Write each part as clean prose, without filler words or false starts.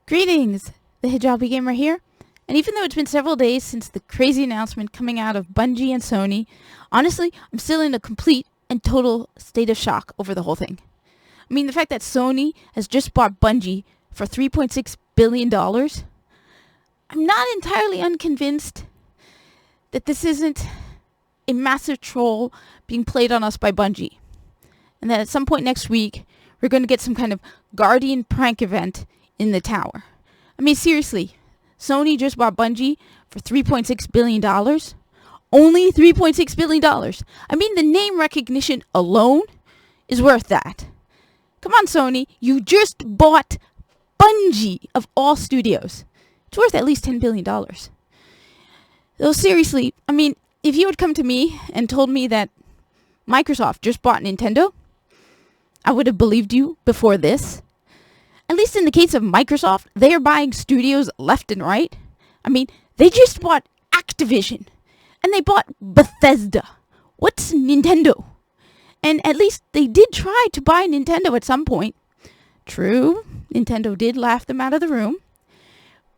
Greetings, the Hijabi Gamer here. And even though it's been several days since the crazy announcement coming out of Bungie and Sony, honestly, I'm still in a complete and total state of shock over the whole thing. I mean, the fact that Sony has just bought Bungie for $3.6 billion, I'm not entirely unconvinced that this isn't a massive troll being played on us by Bungie. And that at some point next week, we're going to get some kind of Guardian prank event in the tower. I mean, seriously, Sony just bought Bungie for $3.6 billion. Only $3.6 billion. I mean, the name recognition alone is worth that. Come on, Sony, you just bought Bungie of all studios. It's worth at least $10 billion. So seriously, I mean, if you had come to me and told me that Microsoft just bought Nintendo, I would have believed you before this. At least in the case of Microsoft, they are buying studios left and right. I mean, they just bought Activision. And they bought Bethesda. What's Nintendo? And at least they did try to buy Nintendo at some point. True, Nintendo did laugh them out of the room.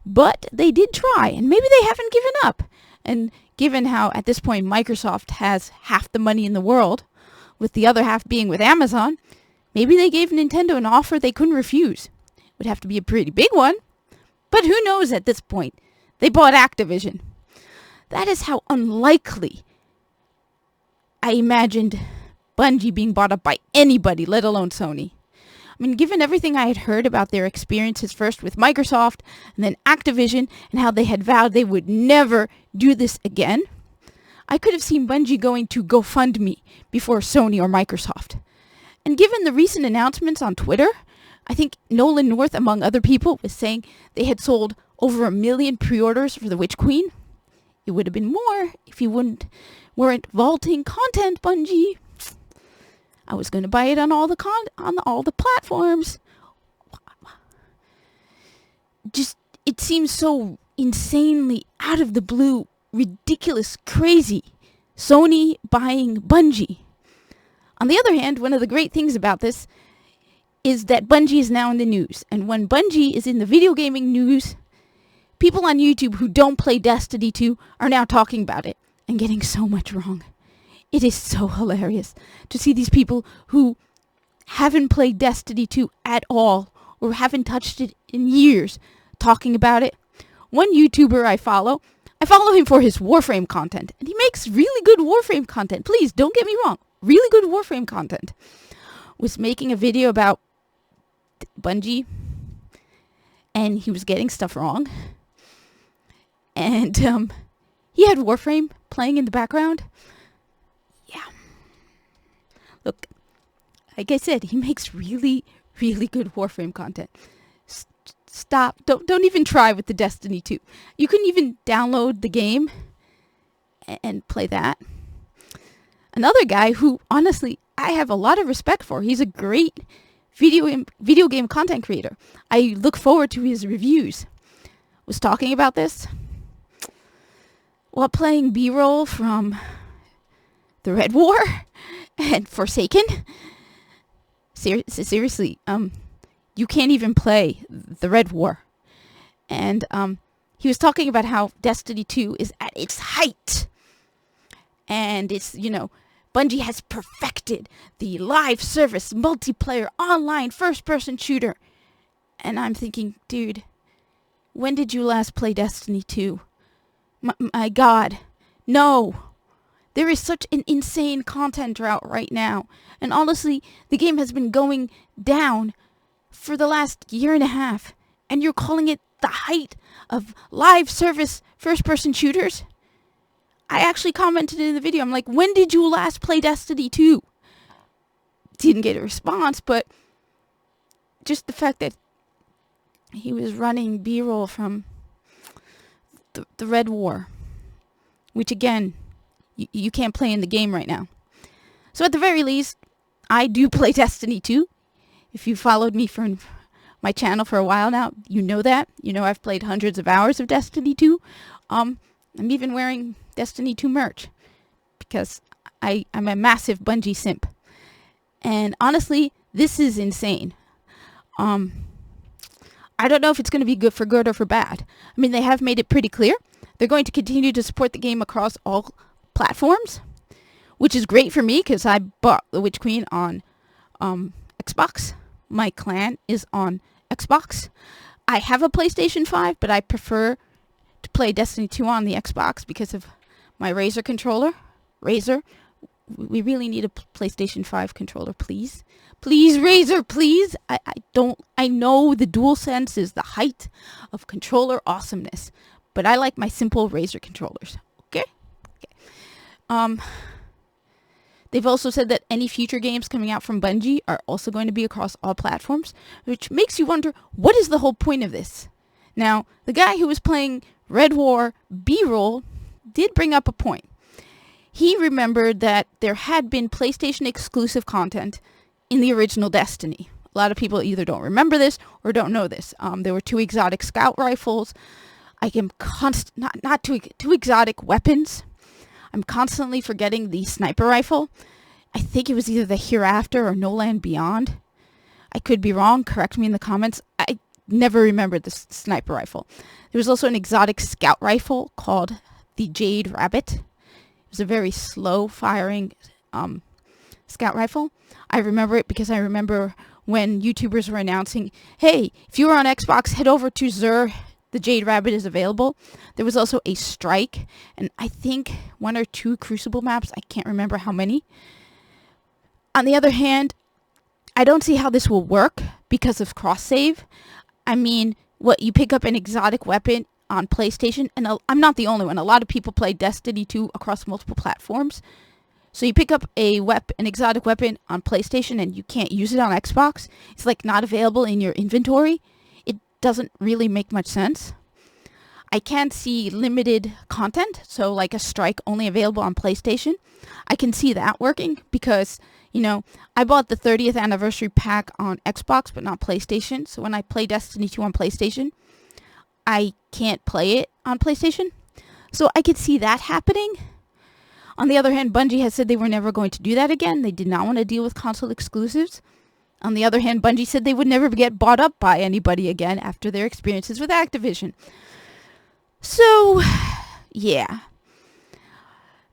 But they did try, and maybe they haven't given up. And given how, at this point, Microsoft has half the money in the world, with the other half being with Amazon, maybe they gave Nintendo an offer they couldn't refuse. Would have to be a pretty big one. But who knows at this point? They bought Activision. That is how unlikely I imagined Bungie being bought up by anybody, let alone Sony. I mean, given everything I had heard about their experiences first with Microsoft and then Activision and how they had vowed they would never do this again, I could have seen Bungie going to GoFundMe before Sony or Microsoft. And given the recent announcements on Twitter, I think Nolan North, among other people, was saying they had sold over 1 million pre-orders for the Witch Queen. It would have been more if you weren't vaulting content, Bungie. I was going to buy it on all the platforms. Just, it seems so insanely out of the blue, ridiculous, crazy. Sony buying Bungie. On the other hand, one of the great things about this is that Bungie is now in the news. And when Bungie is in the video gaming news, people on YouTube who don't play Destiny 2 are now talking about it and getting so much wrong. It is so hilarious to see these people who haven't played Destiny 2 at all or haven't touched it in years talking about it. One YouTuber I follow him for his Warframe content, and he makes really good Warframe content. Please, don't get me wrong. Really good Warframe content. Was making a video about Bungie, and he was getting stuff wrong. And he had Warframe playing in the background. Yeah. Look, like I said, he makes really, really good Warframe content. Stop. Don't even try with the Destiny 2. You can even download the game and play that. Another guy who, honestly, I have a lot of respect for. He's a great video game content creator. I look forward to his reviews. Was talking about this while playing B-roll from the Red War and Forsaken. Seriously, you can't even play the Red War. And he was talking about how Destiny 2 is at its height. And it's, Bungie has perfected the live service multiplayer online first-person shooter. And I'm thinking, dude, when did you last play Destiny 2? My God, no. There is such an insane content drought right now. And honestly, the game has been going down for the last year and a half. And you're calling it the height of live service first-person shooters? I actually commented in the video. I'm like, when did you last play Destiny 2? Didn't get a response, but just the fact that he was running B-roll from the Red War, which again, you can't play in the game right now. So at the very least, I do play Destiny 2. If you followed me from my channel for a while now, you know that. You know I've played hundreds of hours of Destiny 2. I'm even wearing Destiny 2 merch because I'm a massive Bungie simp. And honestly, this is insane. I I don't know if it's going to be good for good or for bad. I mean, they have made it pretty clear. They're going to continue to support the game across all platforms, which is great for me because I bought The Witch Queen on Xbox. My clan is on Xbox. I have a PlayStation 5, but I prefer to play Destiny 2 on the Xbox because of my Razer controller. Razer, we really need a PlayStation 5 controller, please. Please, Razer, please. I know the DualSense is the height of controller awesomeness, but I like my simple Razer controllers. Okay? They've also said that any future games coming out from Bungie are also going to be across all platforms, which makes you wonder, what is the whole point of this? Now, the guy who was playing Red War B-roll did bring up a point. He remembered that there had been PlayStation exclusive content in the original Destiny. A lot of people either don't remember this or don't know this. There were 2 exotic scout rifles. Not two exotic weapons. I'm constantly forgetting the sniper rifle. I think it was either the Hereafter or No Land Beyond. I could be wrong. Correct me in the comments. I never remembered the sniper rifle. There was also an exotic scout rifle called the Jade Rabbit. It was a very slow firing scout rifle. I remember it because I remember when YouTubers were announcing, hey, if you were on Xbox, head over to Xur. The Jade Rabbit is available. There was also a Strike, and I think 1 or 2 Crucible maps. I can't remember how many. On the other hand, I don't see how this will work because of cross-save. I mean, you pick up an exotic weapon on PlayStation, and I'm not the only one. A lot of people play Destiny 2 across multiple platforms. So you pick up an exotic weapon on PlayStation, and you can't use it on Xbox. It's like not available in your inventory. Doesn't really make much sense. I can see limited content, so like a Strike only available on PlayStation. I can see that working because, I bought the 30th anniversary pack on Xbox but not PlayStation. So when I play Destiny 2 on PlayStation, I can't play it on PlayStation. So I could see that happening. On the other hand, Bungie has said they were never going to do that again. They did not want to deal with console exclusives. On the other hand, Bungie said they would never get bought up by anybody again after their experiences with Activision. So, yeah.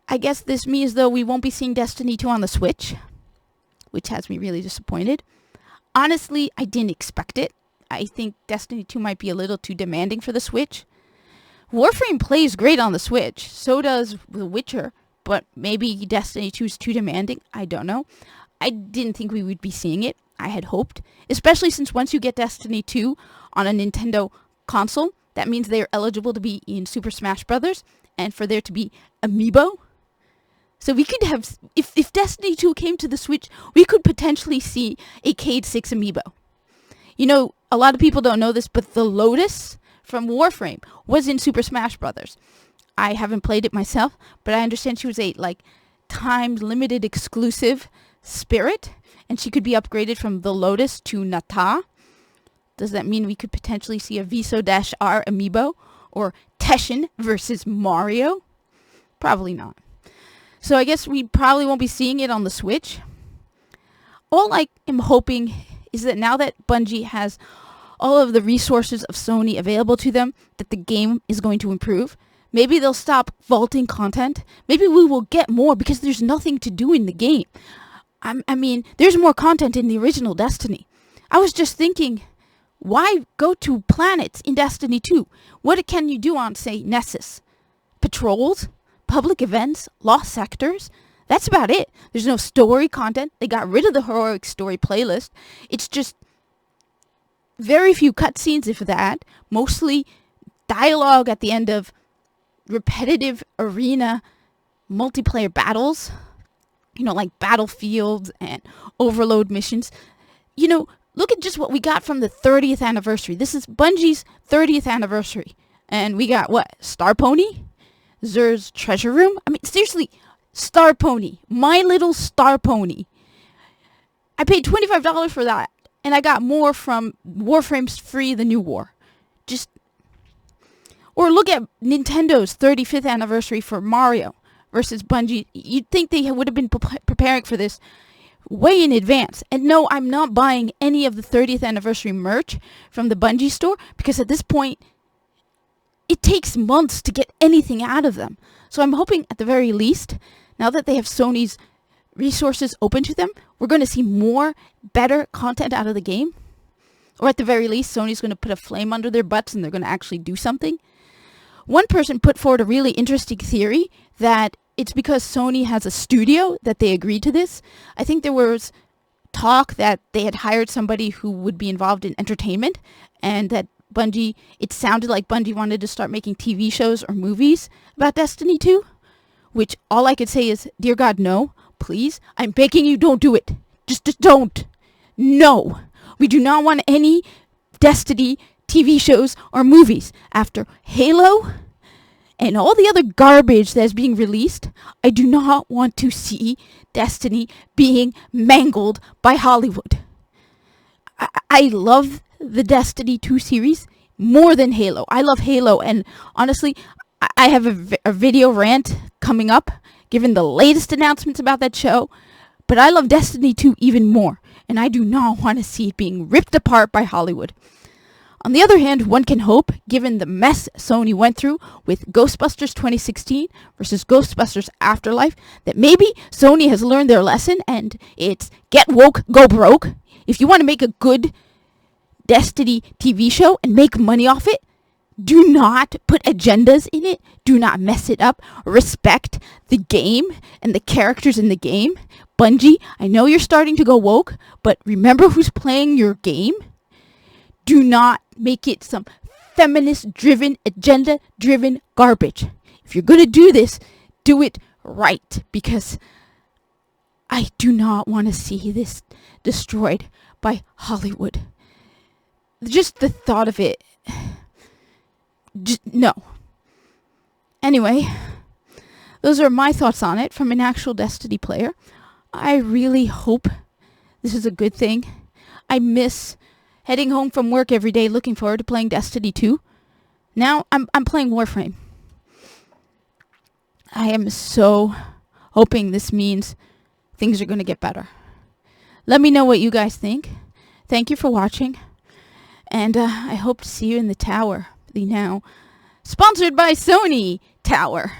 I guess this means, though, we won't be seeing Destiny 2 on the Switch, which has me really disappointed. Honestly, I didn't expect it. I think Destiny 2 might be a little too demanding for the Switch. Warframe plays great on the Switch. So does The Witcher, but maybe Destiny 2 is too demanding. I don't know. I didn't think we would be seeing it. I had hoped, especially since once you get Destiny 2 on a Nintendo console, that means they are eligible to be in Super Smash Bros. And for there to be amiibo. So we could have, if Destiny 2 came to the Switch, we could potentially see a Cade 6 amiibo. A lot of people don't know this, but the Lotus from Warframe was in Super Smash Bros. I haven't played it myself, but I understand she was a time-limited exclusive spirit, and she could be upgraded from the Lotus to Nata. Does that mean we could potentially see a Viso-R amiibo? Or Teshin versus Mario? Probably not. So I guess we probably won't be seeing it on the Switch. All I am hoping is that now that Bungie has all of the resources of Sony available to them, that the game is going to improve. Maybe they'll stop vaulting content. Maybe we will get more because there's nothing to do in the game. I mean, there's more content in the original Destiny. I was just thinking, why go to planets in Destiny 2? What can you do on, say, Nessus? Patrols? Public events? Lost sectors? That's about it. There's no story content. They got rid of the heroic story playlist. It's just very few cutscenes, if that. Mostly dialogue at the end of repetitive arena multiplayer battles. Like battlefields and overload missions. Look at just what we got from the 30th anniversary. This is Bungie's 30th anniversary. And we got what? Star Pony? Xur's treasure room? I mean, seriously, Star Pony. My little Star Pony. I paid $25 for that. And I got more from Warframe's Free the New War. Or look at Nintendo's 35th anniversary for Mario versus Bungie. You'd think they would have been preparing for this way in advance. And no, I'm not buying any of the 30th anniversary merch from the Bungie store, because at this point, it takes months to get anything out of them. So I'm hoping at the very least, now that they have Sony's resources open to them, we're going to see more, better content out of the game. Or at the very least, Sony's going to put a flame under their butts and they're going to actually do something. One person put forward a really interesting theory that it's because Sony has a studio that they agreed to this. I think there was talk that they had hired somebody who would be involved in entertainment, and that Bungie, it sounded like Bungie wanted to start making TV shows or movies about Destiny 2, which all I could say is, dear God, no, please, I'm begging you, don't do it. Just don't. No. We do not want any Destiny TV shows or movies. After Halo and all the other garbage that is being released, I do not want to see Destiny being mangled by Hollywood. I love the Destiny 2 series more than Halo. I love Halo, and honestly, I have a video rant coming up, given the latest announcements about that show, but I love Destiny 2 even more, and I do not want to see it being ripped apart by Hollywood. On the other hand, one can hope, given the mess Sony went through with Ghostbusters 2016 versus Ghostbusters Afterlife, that maybe Sony has learned their lesson, and it's get woke, go broke. If you want to make a good Destiny TV show and make money off it, do not put agendas in it. Do not mess it up. Respect the game and the characters in the game. Bungie, I know you're starting to go woke, but remember who's playing your game. Do not make it some feminist-driven, agenda-driven garbage. If you're going to do this, do it right, because I do not want to see this destroyed by Hollywood. Just the thought of it. No. Anyway, those are my thoughts on it from an actual Destiny player. I really hope this is a good thing. I miss heading home from work every day looking forward to playing Destiny 2. Now I'm playing Warframe. I am so hoping this means things are going to get better. Let me know what you guys think. Thank you for watching. And I hope to see you in the tower. The now sponsored by Sony tower.